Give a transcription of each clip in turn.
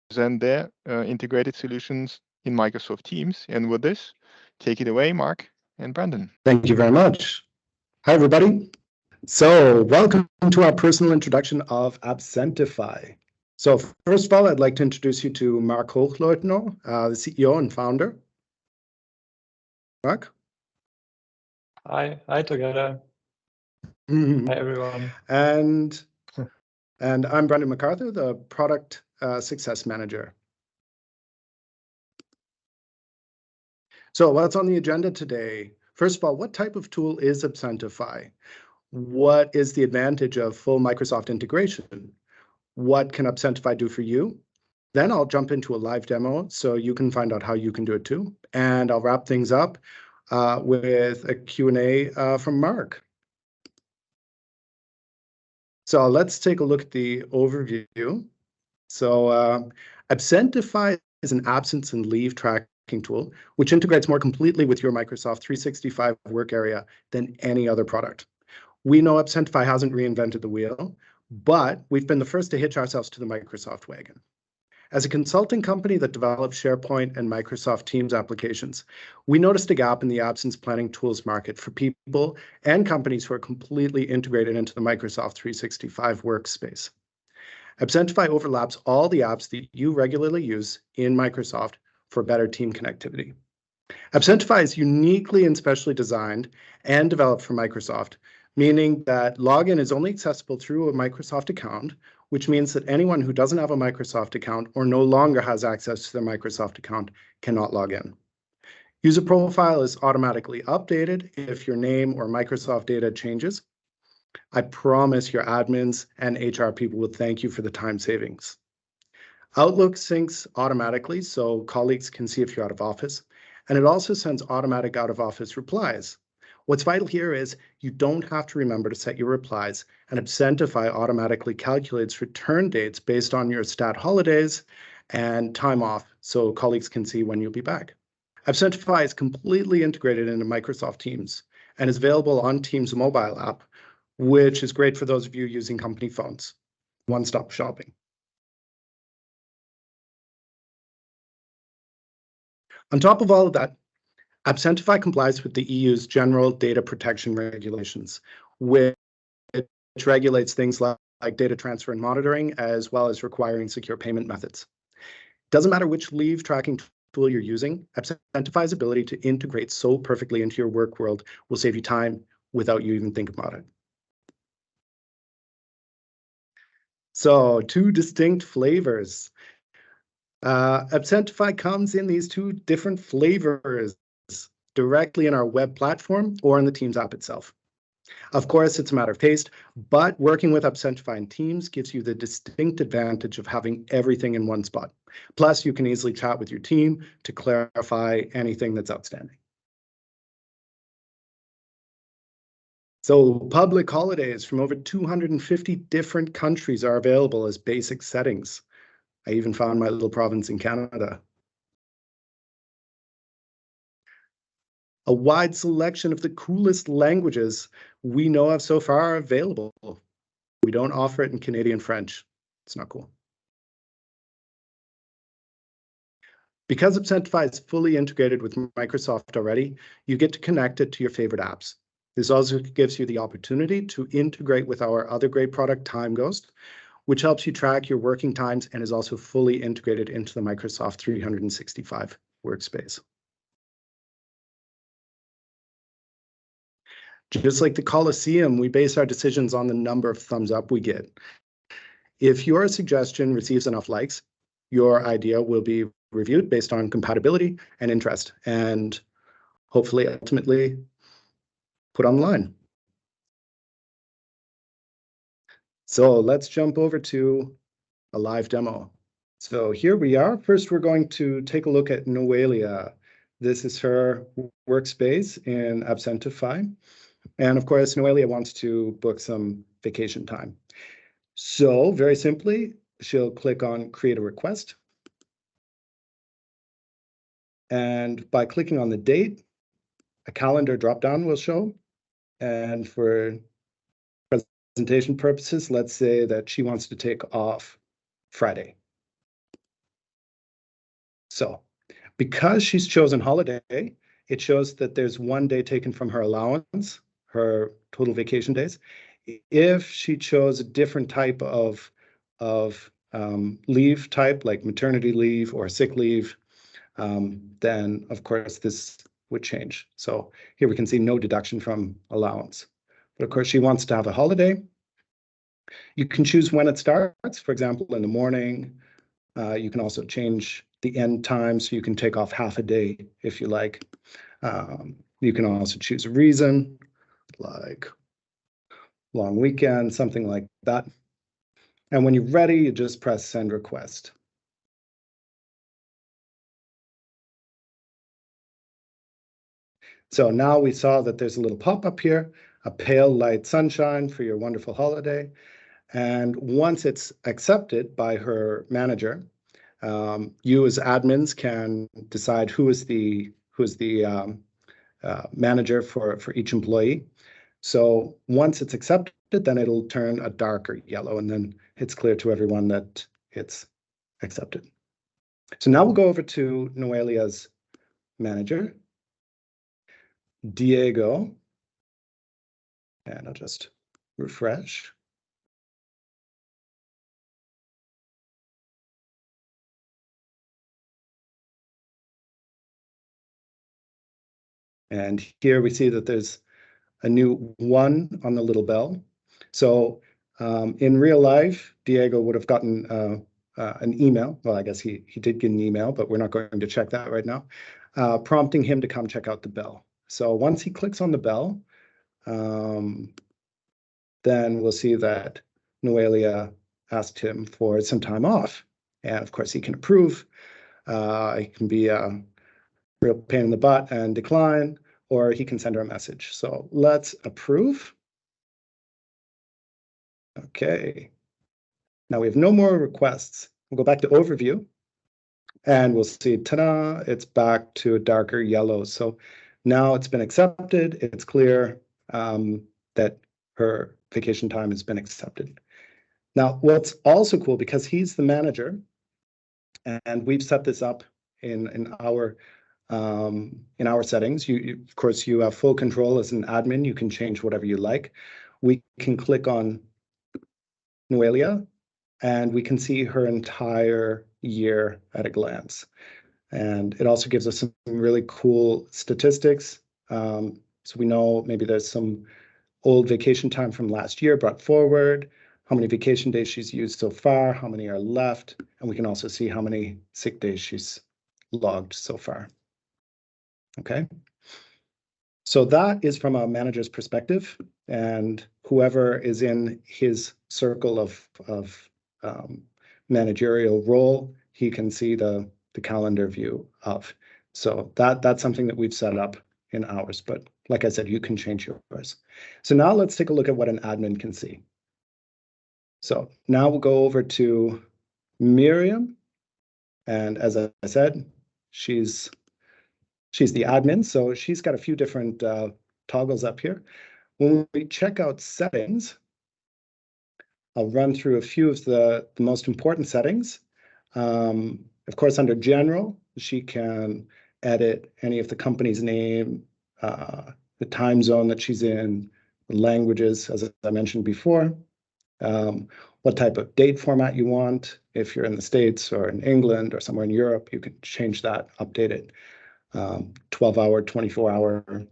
present their integrated solutions in Microsoft Teams. And with this, take it away, Mark and Brandon. Thank you very much. Hi, everybody. So welcome to our personal introduction of absentify. So first of all, I'd like to introduce you to Mark Hochleutner, the CEO and founder. Mark? Hi together. Hi, everyone. And I'm Brandon MacArthur, the product success manager. So what's on the agenda today? First of all, what type of tool is absentify? What is the advantage of full Microsoft integration? What can absentify do for you? Then I'll jump into a live demo so you can find out how you can do it too. And I'll wrap things up with a Q&A from Mark. So let's take a look at the overview. So absentify is an absence and leave tracking tool, which integrates more completely with your Microsoft 365 work area than any other product. We know absentify hasn't reinvented the wheel, but we've been the first to hitch ourselves to the Microsoft wagon. As a consulting company that develops SharePoint and Microsoft Teams applications, we noticed a gap in the absence planning tools market for people and companies who are completely integrated into the Microsoft 365 workspace. Absentify overlaps all the apps that you regularly use in Microsoft for better team connectivity. Absentify is uniquely and specially designed and developed for Microsoft, meaning that login is only accessible through a Microsoft account, which means that anyone who doesn't have a Microsoft account or no longer has access to their Microsoft account cannot log in. User profile is automatically updated if your name or Microsoft data changes. I promise your admins and HR people will thank you for the time savings. Outlook syncs automatically so colleagues can see if you're out of office, and it also sends automatic out-of-office replies. What's vital here is you don't have to remember to set your replies, and absentify automatically calculates return dates based on your stat holidays and time off so colleagues can see when you'll be back. Absentify is completely integrated into Microsoft Teams and is available on Teams mobile app, which is great for those of you using company phones. One-stop shopping. On top of all of that, absentify complies with the EU's General Data Protection Regulations, which regulates things like data transfer and monitoring, as well as requiring secure payment methods. It doesn't matter which leave tracking tool you're using, absentify's ability to integrate so perfectly into your work world will save you time without you even thinking about it. So, two distinct flavors. Absentify comes in these two different flavors, directly in our web platform or in the Teams app itself. Of course, it's a matter of taste, but working with absentify in Teams gives you the distinct advantage of having everything in one spot. Plus, you can easily chat with your team to clarify anything that's outstanding. So public holidays from over 250 different countries are available as basic settings. I even found my little province in Canada. A wide selection of the coolest languages we know of so far are available. We don't offer it in Canadian French. It's not cool. Because absentify is fully integrated with Microsoft already, you get to connect it to your favorite apps. This also gives you the opportunity to integrate with our other great product, Time Ghost, which helps you track your working times and is also fully integrated into the Microsoft 365 workspace. Just like the Coliseum, we base our decisions on the number of thumbs up we get. If your suggestion receives enough likes, your idea will be reviewed based on compatibility and interest, and hopefully ultimately put online. So let's jump over to a live demo. So here we are. First, we're going to take a look at Noelia. This is her workspace in absentify. And of course, Noelia wants to book some vacation time. So very simply, she'll click on create a request. And by clicking on the date, a calendar dropdown will show. And for presentation purposes, let's say that she wants to take off Friday. So because she's chosen holiday, it shows that there's 1 day taken from her allowance, her total vacation days. If she chose a different type of leave type, like maternity leave or sick leave, then of course this would change. So here we can see no deduction from allowance. But of course, she wants to have a holiday. You can choose when it starts, for example, in the morning. You can also change the end time, so you can take off half a day if you like. You can also choose a reason, like long weekend, something like that. And when you're ready, you just press send request. So now we saw that there's a little pop-up here, a pale light sunshine for your wonderful holiday. And once it's accepted by her manager, you as admins can decide who is the manager for each employee. So once it's accepted, then it'll turn a darker yellow, and then it's clear to everyone that it's accepted. So now we'll go over to Noelia's manager, Diego, and I'll just refresh. And here we see that there's a new 1 on the little bell. So in real life, Diego would have gotten an email. Well, I guess he did get an email, but we're not going to check that right now, prompting him to come check out the bell. So once he clicks on the bell, then we'll see that Noelia asked him for some time off. And of course, he can approve. It can be a real pain in the butt and decline, or he can send her a message. So let's approve. Okay. Now we have no more requests. We'll go back to overview and we'll see, ta-da, it's back to a darker yellow. So now it's been accepted. It's clear that her vacation time has been accepted. Now, what's also cool, because he's the manager and we've set this up in our settings, of course, you have full control as an admin. You can change whatever you like. We can click on Noelia, and we can see her entire year at a glance. And it also gives us some really cool statistics. So we know maybe there's some old vacation time from last year brought forward, how many vacation days she's used so far, how many are left, and we can also see how many sick days she's logged so far. Okay. So that is from a manager's perspective, and whoever is in his circle of managerial role, he can see the calendar view of. So that's something that we've set up in ours, but like I said, you can change yours. So now let's take a look at what an admin can see. So now we'll go over to Miriam, and as I said, she's the admin, so she's got a few different toggles up here. When we check out settings, I'll run through a few of the most important settings. Of course, under general, she can edit any of the company's name, the time zone that she's in, the languages, as I mentioned before, what type of date format you want. If you're in the States or in England or somewhere in Europe, you can change that, update it. 12-hour, 24-hour,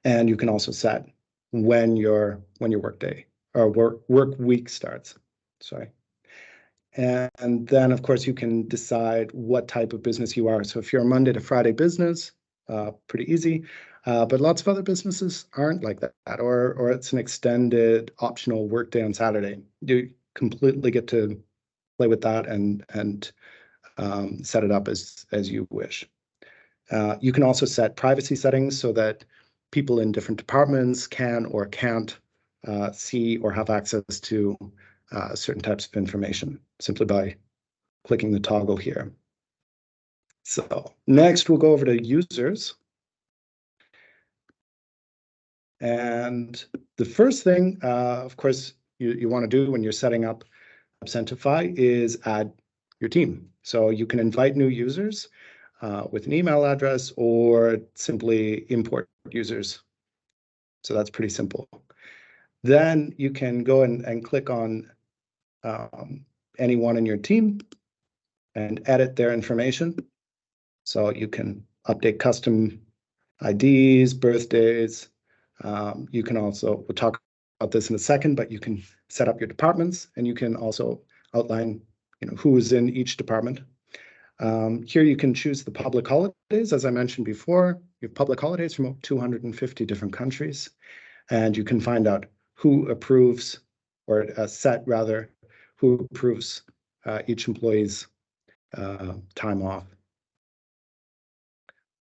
and you can also set when your work day or work week starts. Sorry. And then, of course, you can decide what type of business you are. So if you're a Monday to Friday business, pretty easy. But lots of other businesses aren't like that, or it's an extended optional workday on Saturday. You completely get to play with that and set it up as you wish. You can also set privacy settings so that people in different departments can or can't see or have access to certain types of information simply by clicking the toggle here. So next, we'll go over to users. And the first thing, of course, you want to do when you're setting up absentify is add your team. So you can invite new users with an email address or simply import users. So that's pretty simple. Then you can go and click on anyone in your team and edit their information. So you can update custom IDs, birthdays. You can also, we'll talk about this in a second, but you can set up your departments and you can also outline who is in each department. Here you can choose the public holidays. As I mentioned before, you have public holidays from 250 different countries, and you can find out who approves, or set rather, who approves each employee's time off.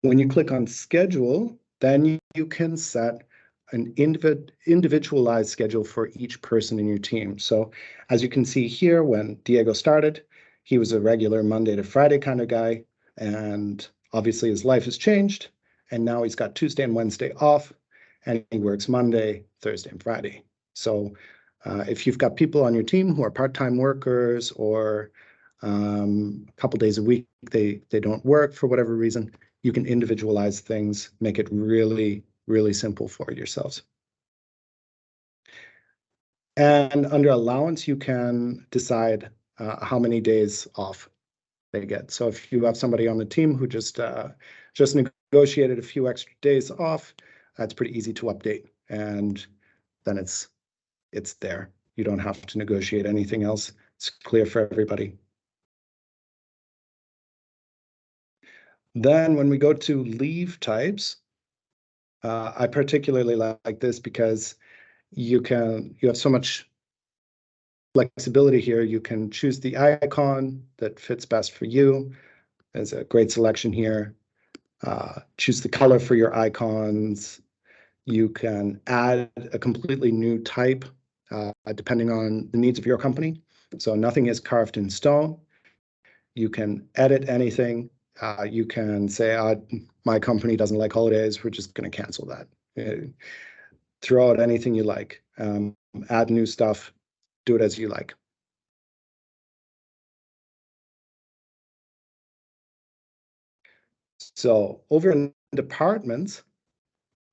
When you click on schedule, then you can set an individualized schedule for each person in your team. So as you can see here, when Diego started, he was a regular Monday to Friday kind of guy, and obviously his life has changed, and now he's got Tuesday and Wednesday off, and he works Monday, Thursday, and Friday. So if you've got people on your team who are part-time workers, or a couple days a week they don't work for whatever reason, you can individualize things, make it really, really simple for yourselves. And under allowance, you can decide how many days off they get. So if you have somebody on the team who just negotiated a few extra days off, that's pretty easy to update, and then it's there. You don't have to negotiate anything else. It's clear for everybody. Then when we go to leave types, I particularly like this because you have so much flexibility here. You can choose the icon that fits best for you. There's a great selection here. Choose the color for your icons. You can add a completely new type depending on the needs of your company. So nothing is carved in stone. You can edit anything. You can say, my company doesn't like holidays, we're just going to cancel that. Throw out anything you like. Add new stuff. Do it as you like. So over in departments,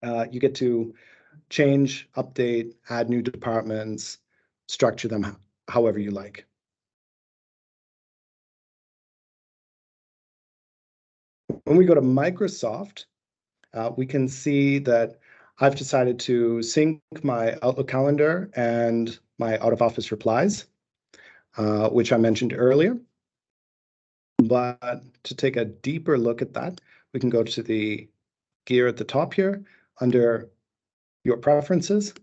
you get to change, update, add new departments, structure them however you like. When we go to Microsoft, we can see that I've decided to sync my Outlook calendar and my out-of-office replies, which I mentioned earlier. But to take a deeper look at that, we can go to the gear at the top here. Under your preferences,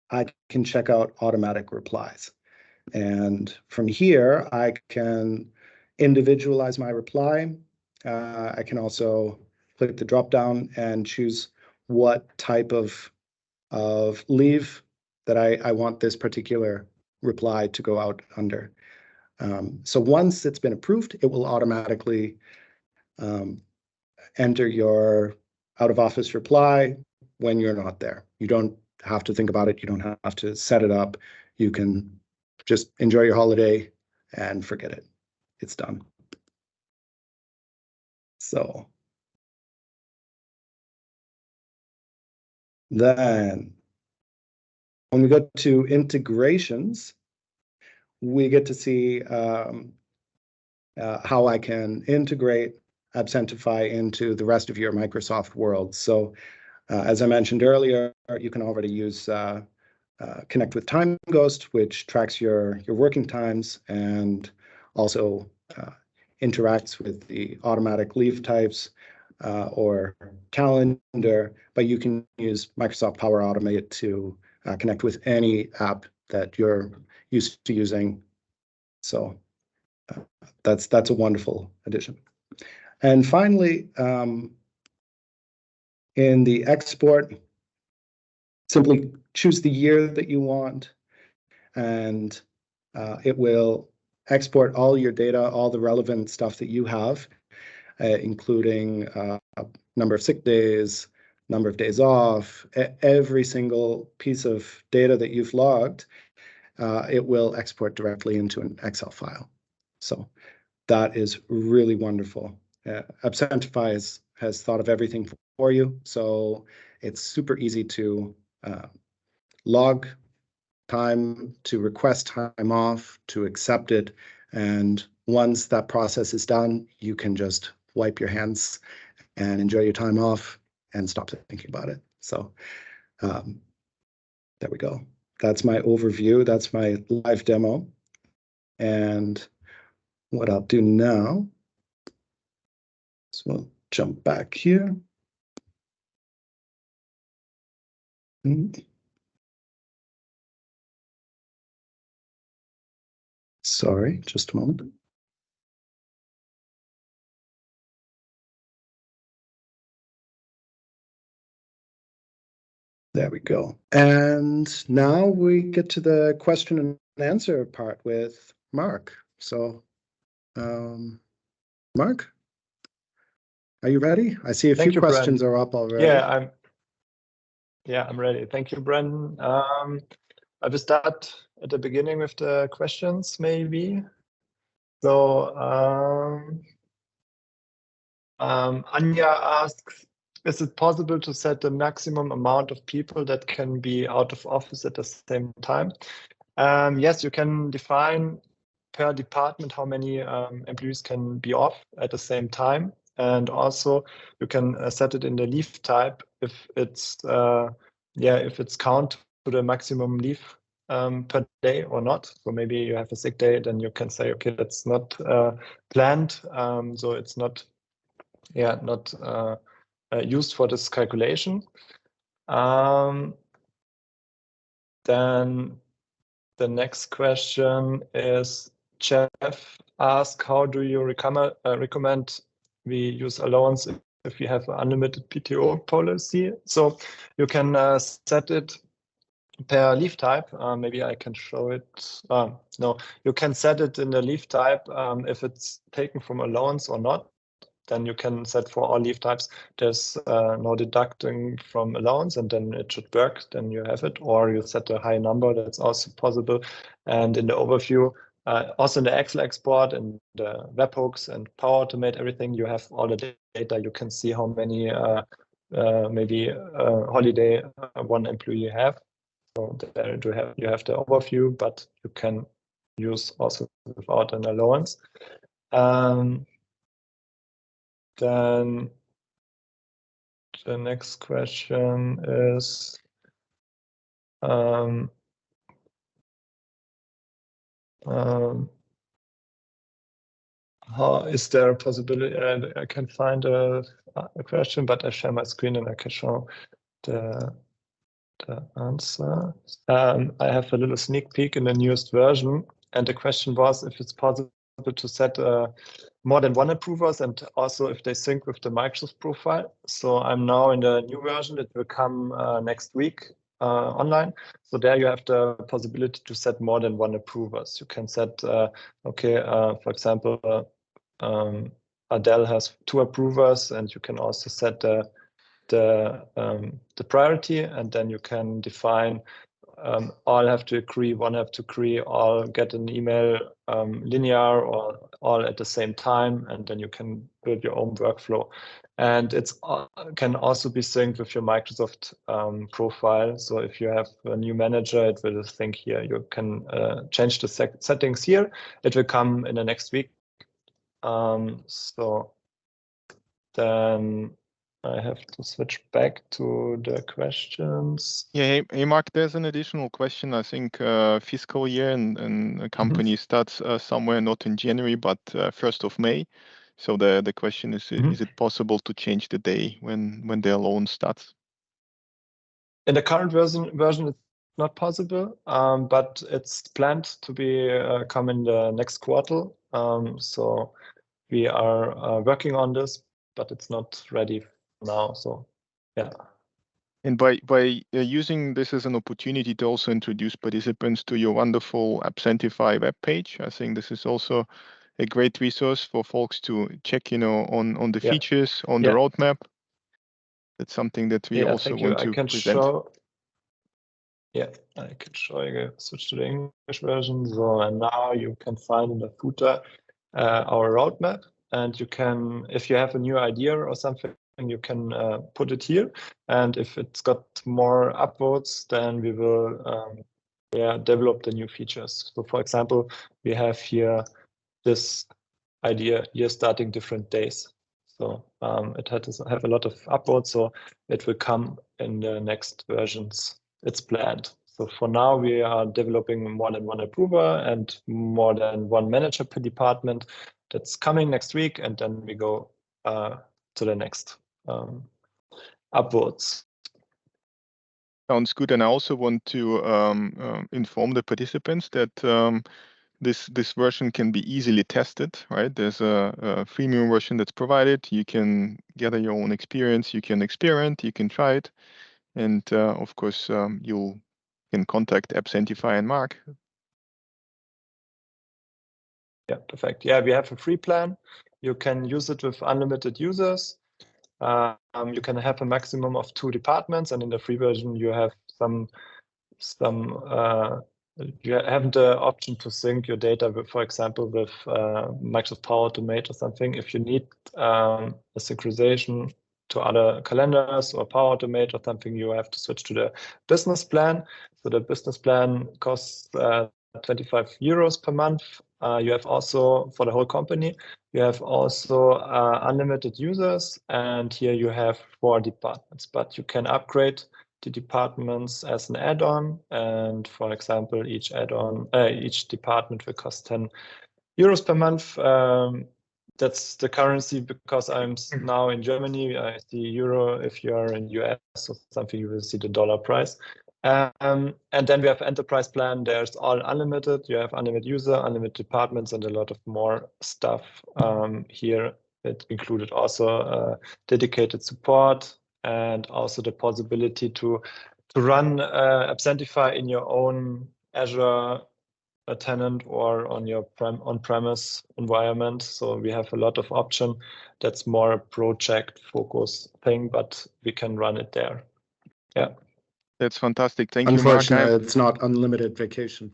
I can check out automatic replies. And from here, I can individualize my reply. I can also click the drop down and choose what type of leave that I want this particular reply to go out under. So once it's been approved, it will automatically enter your out-of-office reply when you're not there. You don't have to think about it. You don't have to set it up. You can just enjoy your holiday and forget it. It's done. So then when we go to integrations, we get to see how I can integrate Absentify into the rest of your Microsoft world. So as I mentioned earlier, you can already use Connect with Time Ghost, which tracks your working times and also interacts with the automatic leave types or calendar, but you can use Microsoft Power Automate to connect with any app that you're used to using. So that's a wonderful addition. And finally, in the export, simply choose the year that you want, and it will export all your data, all the relevant stuff that you have, including number of sick days, number of days off, every single piece of data that you've logged, it will export directly into an Excel file. So that is really wonderful. Absentify has thought of everything for you, so it's super easy to log time, to request time off, to accept it, and once that process is done, you can just wipe your hands and enjoy your time off and stop thinking about it. So there we go. That's my overview. That's my live demo. And what I'll do now is we'll jump back here. Sorry, just a moment. There we go. And now we get to the question and answer part with Mark. So, Mark, are you ready? I see a few questions are up already. Yeah, I'm ready. Thank you, Brendan. I will start at the beginning with the questions, maybe. So, Anya asks, is it possible to set the maximum amount of people that can be out of office at the same time? Yes, you can define per department how many employees can be off at the same time. And also you can set it in the leave type if it's if it's count to the maximum leave per day or not. So maybe you have a sick day, then you can say, okay, that's not planned, so it's not used for this calculation. Then the next question is, Jeff asks, how do you recommend we use allowance if we have an unlimited PTO policy? So you can set it per leave type. Maybe I can show it. No, you can set it in the leave type if it's taken from allowance or not. Then you can set for all leave types, there's no deducting from allowance, and then it should work, then you have it, or you set a high number, that's also possible. And in the overview, also in the Excel export and the webhooks and Power Automate, everything, you have all the data. You can see how many maybe holiday one employee have. So there you have the overview, but you can use also without an allowance. Then the next question is, how is there a possibility? I can find a question, but I share my screen and I can show the answer. I have a little sneak peek in the newest version, and the question was if it's possible to set more than one approvers and also if they sync with the Microsoft profile. So I'm now in the new version. It will come next week online. So there you have the possibility to set more than one approvers. You can set, for example, Adele has 2 approvers, and you can also set the priority, and then you can define all have to agree, one have to agree, all get an email linear or all at the same time, and then you can build your own workflow. And it's can also be synced with your Microsoft profile. So if you have a new manager, it will think here, you can change the settings here. It will come in the next week. So then I have to switch back to the questions. Yeah, hey Mark, there's an additional question. I think fiscal year and a company starts somewhere not in January, but 1st of May. So the question is it possible to change the day when their loan starts? In the current version it's not possible, but it's planned to be come in the next quarter. So we are working on this, but it's not ready now. So yeah. And by using this as an opportunity to also introduce participants to your wonderful Absentify web page, I think this is also a great resource for folks to check, on the features, on the roadmap. That's something that we also want to present. I can show you. Switch to the English version. So and now you can find in the footer our roadmap, and you can, if you have a new idea or something, you can put it here, and if it's got more upvotes, then we will develop the new features. So for example, we have here this idea here starting different days. So it had to have a lot of upvotes, so it will come in the next versions. It's planned. So for now, we are developing more than one approver and more than one manager per department. That's coming next week, and then we go to the next upvotes. Sounds good. And I also want to inform the participants that this version can be easily tested, right? There's a freemium version that's provided. You can gather your own experience, you can experiment, you can try it. And of course, you can contact Absentify and Mark. Yeah, perfect. Yeah, we have a free plan. You can use it with unlimited users. You can have a maximum of 2 departments, and in the free version, you have you have the option to sync your data with, for example, with Microsoft Power Automate or something. If you need a synchronization to other calendars or Power Automate or something, you have to switch to the business plan. So the business plan costs 25 euros per month. You have also, for the whole company, you have also unlimited users, and here you have 4 departments, but you can upgrade the departments as an add-on, and for example, each department will cost 10 euros per month. That's the currency because I'm now in Germany. I see euro. If you are in US or something, you will see the dollar price. And then we have enterprise plan. There's all unlimited. You have unlimited user, unlimited departments, and a lot of more stuff here. It included also dedicated support and also the possibility to run Absentify in your own Azure tenant or on your on-premise environment. So we have a lot of option. That's more a project focus thing, but we can run it there. Yeah. That's fantastic. Thank you, Mark. Unfortunately, it's not unlimited vacation.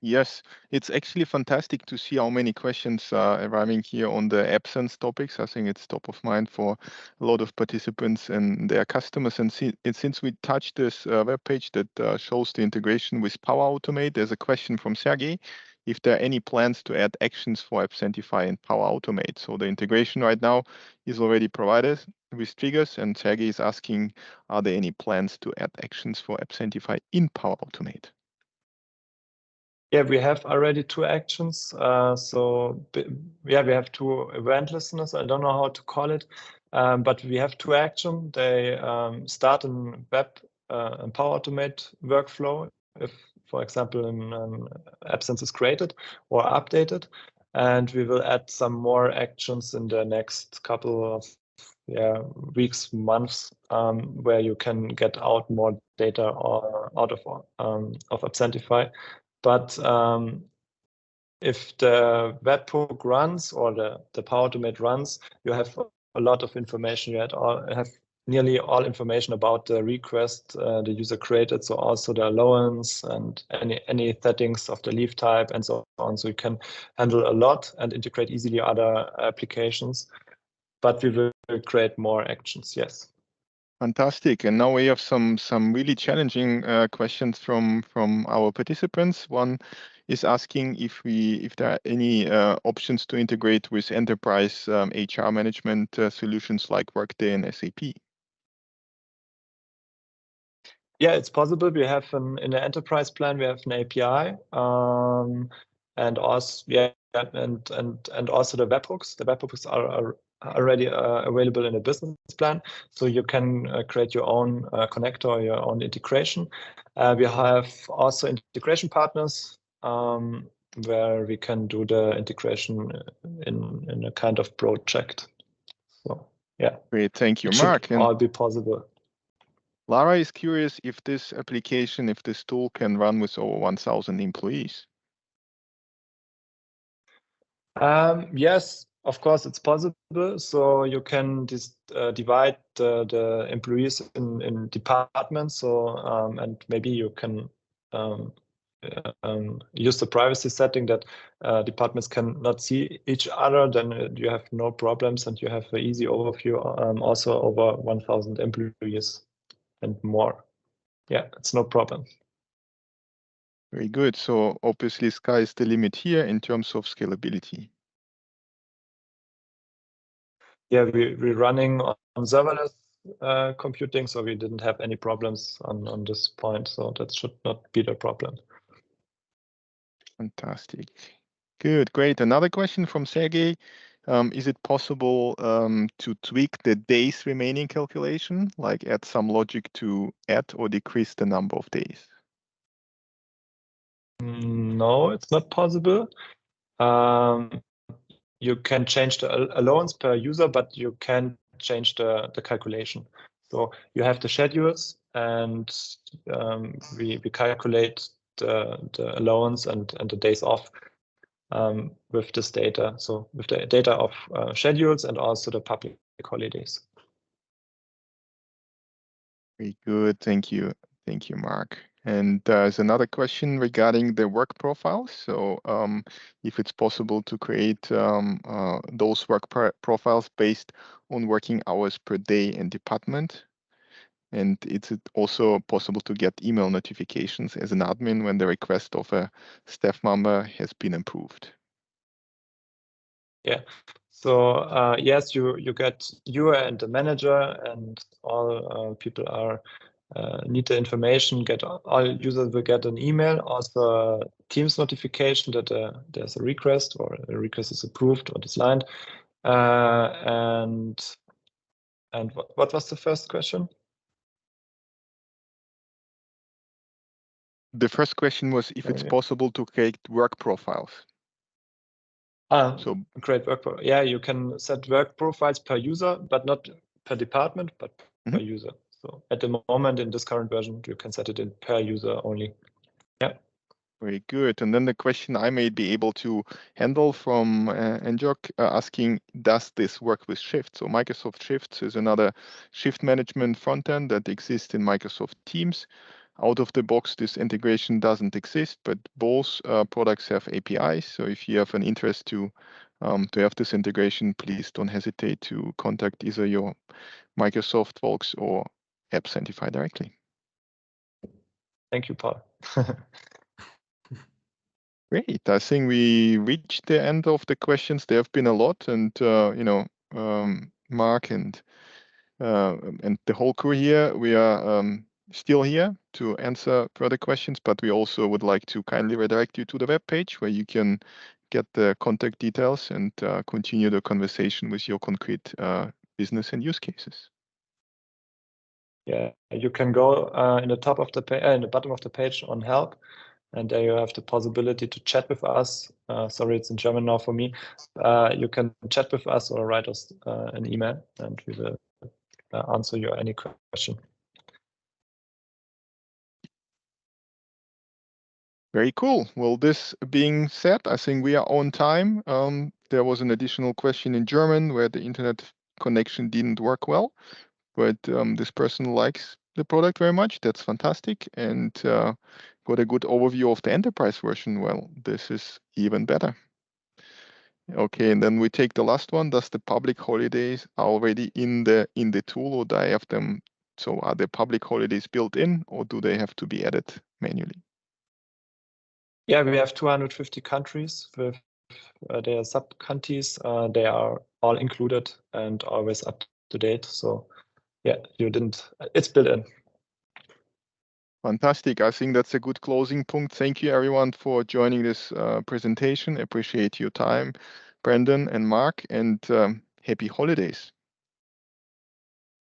Yes, it's actually fantastic to see how many questions are arriving here on the absence topics. I think it's top of mind for a lot of participants and their customers. And since we touched this web page that shows the integration with Power Automate, there's a question from Sergey. If there are any plans to add actions for Absentify and Power Automate. So the integration right now is already provided with triggers, and Sergey is asking, are there any plans to add actions for Absentify in Power Automate? Yeah, we have already 2 actions. We have 2 event listeners. I don't know how to call it, but we have 2 actions. They start in web and Power Automate workflow if, for example, an absence is created or updated. And we will add some more actions in the next couple of weeks, months, where you can get out more data out of Absentify. But if the webhook runs or the Power Automate runs, you have a lot of information. You have nearly all information about the request the user created, so also the allowance and any settings of the leave type and so on. So you can handle a lot and integrate easily other applications. But we will create more actions, yes. Fantastic. And now we have some really challenging questions from our participants. One is asking if there are any options to integrate with enterprise HR management solutions like Workday and SAP. Yeah, it's possible. We have in the enterprise plan we have an API, and also and also the webhooks. The webhooks are already available in a business plan, so you can create your own connector or your own integration. We have also integration partners where we can do the integration in a kind of project. So yeah. Great, thank you, it Mark. Should all be possible. Lara is curious if this application, if this tool can run with over 1,000 employees. Yes, of course, it's possible. So you can divide the employees in departments. So and maybe you can use the privacy setting that departments cannot see each other, then you have no problems and you have an easy overview also over 1,000 employees and more. Yeah, it's no problem. Very good. So obviously sky is the limit here in terms of scalability. Yeah, we're running on serverless computing, so we didn't have any problems on this point. So that should not be the problem. Fantastic. Good, great. Another question from Sergey. Is it possible to tweak the days remaining calculation, like add some logic to add or decrease the number of days? No, it's not possible. You can change the allowance per user, but you can't change the calculation. So you have the schedules, and we calculate the allowance and the days off with this data. So with the data of schedules and also the public holidays. Very good. Thank you. Thank you, Mark. And there's another question regarding the work profiles. So if it's possible to create those work profiles based on working hours per day and department. And it's also possible to get email notifications as an admin when the request of a staff member has been approved. Yeah. So yes, you get you and the manager and all people are need the information. All users will get an email, also a Teams notification that there's a request or a request is approved or declined. And what was the first question? The first question was if it's possible to create work profiles. So great work. Yeah, you can set work profiles per user, but not per department, but per user. So at the moment in this current version, you can set it in per user only. Yeah. Very good. And then the question I may be able to handle from Enjok asking, does this work with Shift? So Microsoft Shifts is another shift management frontend that exists in Microsoft Teams. Out of the box, this integration doesn't exist, but both products have APIs. So if you have an interest to have this integration, please don't hesitate to contact either your Microsoft folks or absentify directly. Thank you, Paul. Great. I think we reached the end of the questions. There have been a lot, and Mark and the whole crew here, we are still here to answer further questions, but we also would like to kindly redirect you to the web page where you can get the contact details and continue the conversation with your concrete business and use cases. Yeah, you can go in the top of the page, in the bottom of the page on help, and there you have the possibility to chat with us. Sorry, it's in German now for me. You can chat with us or write us an email, and we will answer your any question. Very cool. Well, this being said, I think we are on time. There was an additional question in German where the internet connection didn't work well, but this person likes the product very much. That's fantastic. And got a good overview of the enterprise version. Well, this is even better. Okay, and then we take the last one. Does the public holidays already in the tool, or do I have them? So are the public holidays built in, or do they have to be added manually? Yeah, we have 250 countries with their sub-countries. They are all included and always up to date. So yeah, it's built in. Fantastic. I think that's a good closing point. Thank you, everyone, for joining this presentation. Appreciate your time, Brandon and Mark, and happy holidays.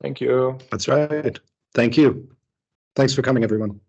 Thank you. That's right. Thank you. Thanks for coming, everyone.